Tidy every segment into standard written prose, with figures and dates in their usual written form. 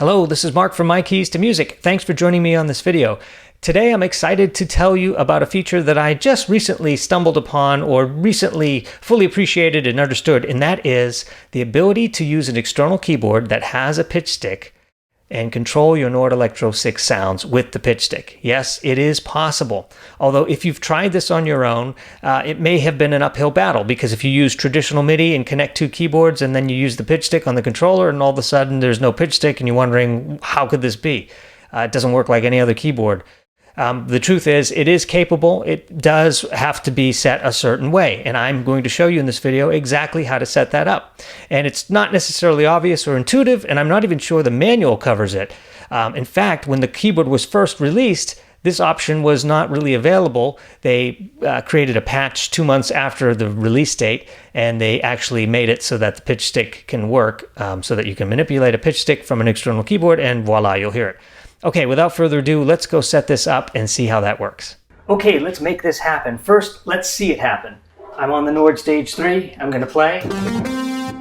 Hello, this is Mark from My Keys to Music. Thanks for joining me on this video. Today I'm excited to tell you about a feature that I just recently stumbled upon or recently fully appreciated and understood, and that is the ability to use an external keyboard that has a pitch stick and control your Nord Electro 6 sounds with the pitch stick. Yes, it is possible. Although if you've tried this on your own, it may have been an uphill battle, because if you use traditional MIDI and connect two keyboards and then you use the pitch stick on the controller and all of a sudden there's no pitch stick and you're wondering, how could this be? It doesn't work like any other keyboard. The truth is, it is capable. It does have to be set a certain way, and I'm going to show you in this video exactly how to set that up. And it's not necessarily obvious or intuitive, and I'm not even sure the manual covers it. In fact, when the keyboard was first released, this option was not really available. They created a patch 2 months after the release date, and they actually made it so that the pitch stick can work, so that you can manipulate a pitch stick from an external keyboard, and voila, you'll hear it. Okay, without further ado, let's go set this up and see how that works. Okay, let's make this happen. First, let's see it happen. I'm on the Nord Stage 3. I'm going to play.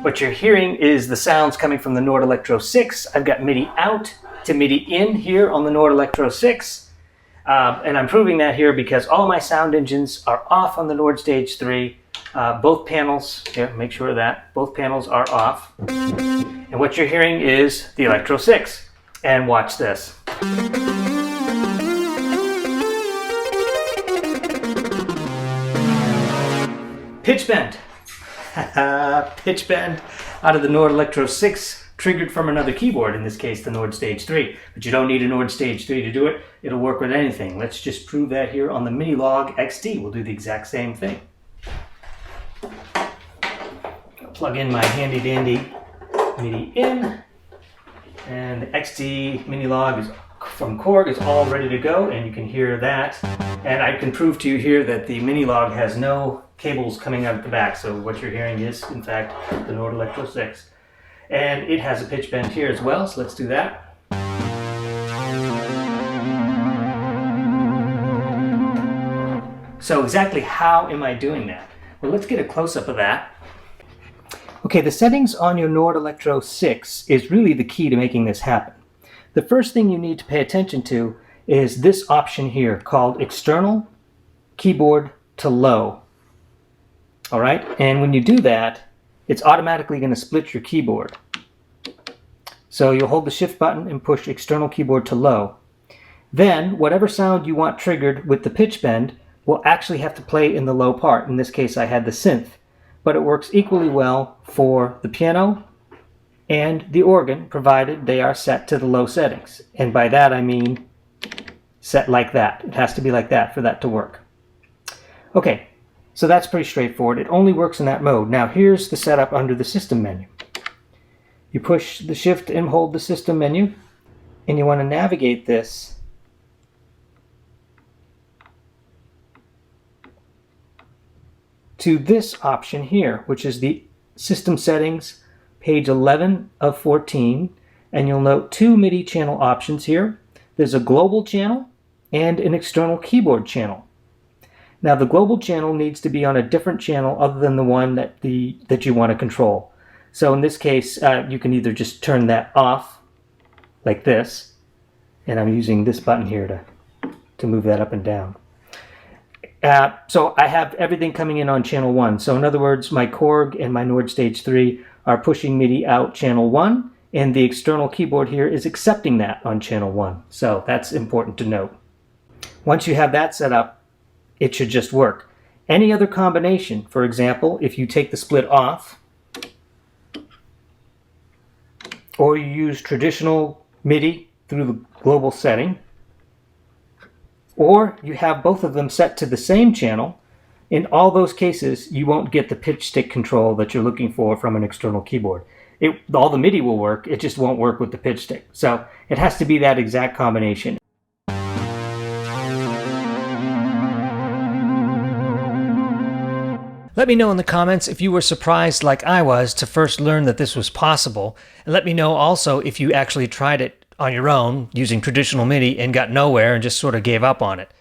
What you're hearing is the sounds coming from the Nord Electro 6. I've got MIDI out to MIDI in here on the Nord Electro 6. And I'm proving that here because all my sound engines are off on the Nord Stage 3. Both panels, here, make sure of that, both panels are off. And what you're hearing is the Electro 6. And watch this. Pitch bend. Pitch bend out of the Nord Electro 6, triggered from another keyboard, in this case the Nord Stage 3. But you don't need a Nord Stage 3 to do it. It'll work with anything. Let's just prove that here on the Minilogue XD. We'll do the exact same thing. I'll plug in my handy dandy MIDI in. And the XD Minilogue is from Korg is all ready to go, and you can hear that. And I can prove to you here that the Minilogue has no cables coming out at the back. So what you're hearing is, in fact, the Nord Electro 6. And it has a pitch bend here as well, so let's do that. So exactly how am I doing that? Well, let's get a close-up of that. Okay, the settings on your Nord Electro 6 is really the key to making this happen. The first thing you need to pay attention to is this option here called External Keyboard to Low. All right, and when you do that, it's automatically going to split your keyboard. So you'll hold the Shift button and push External Keyboard to Low. Then, whatever sound you want triggered with the pitch bend will actually have to play in the low part. In this case, I had the synth. But it works equally well for the piano and the organ, provided they are set to the low settings. And by that I mean set like that. It has to be like that for that to work. Okay, so that's pretty straightforward. It only works in that mode. Now here's the setup under the system menu. You push the Shift and hold the system menu, and you want to navigate this to this option here, which is the System Settings, page 11 of 14, and you'll note two MIDI channel options here. There's a global channel and an external keyboard channel. Now the global channel needs to be on a different channel other than the one that you want to control. So in this case, you can either just turn that off like this, and I'm using this button here to move that up and down. So I have everything coming in on channel 1. So in other words, my Korg and my Nord Stage 3 are pushing MIDI out channel 1, and the external keyboard here is accepting that on channel 1. So that's important to note. Once you have that set up, it should just work. Any other combination, for example, if you take the split off, or you use traditional MIDI through the global setting, or you have both of them set to the same channel, in all those cases, you won't get the pitch stick control that you're looking for from an external keyboard. All the MIDI will work, it just won't work with the pitch stick. So it has to be that exact combination. Let me know in the comments if you were surprised like I was to first learn that this was possible. And let me know also if you actually tried it on your own using traditional MIDI and got nowhere and just sort of gave up on it.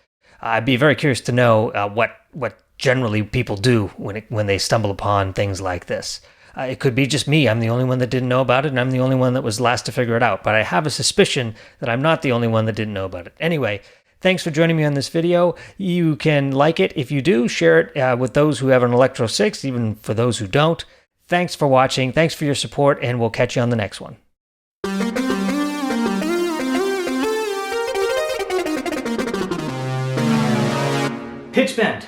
I'd be very curious to know what generally people do when they stumble upon things like this. It could be just me. I'm the only one that didn't know about it, and I'm the only one that was last to figure it out. But I have a suspicion that I'm not the only one that didn't know about it. Anyway, thanks for joining me on this video. You can like it if you do, share it with those who have an Electro 6, even for those who don't. Thanks for watching, thanks for your support, and we'll catch you on the next one. Pitch bend.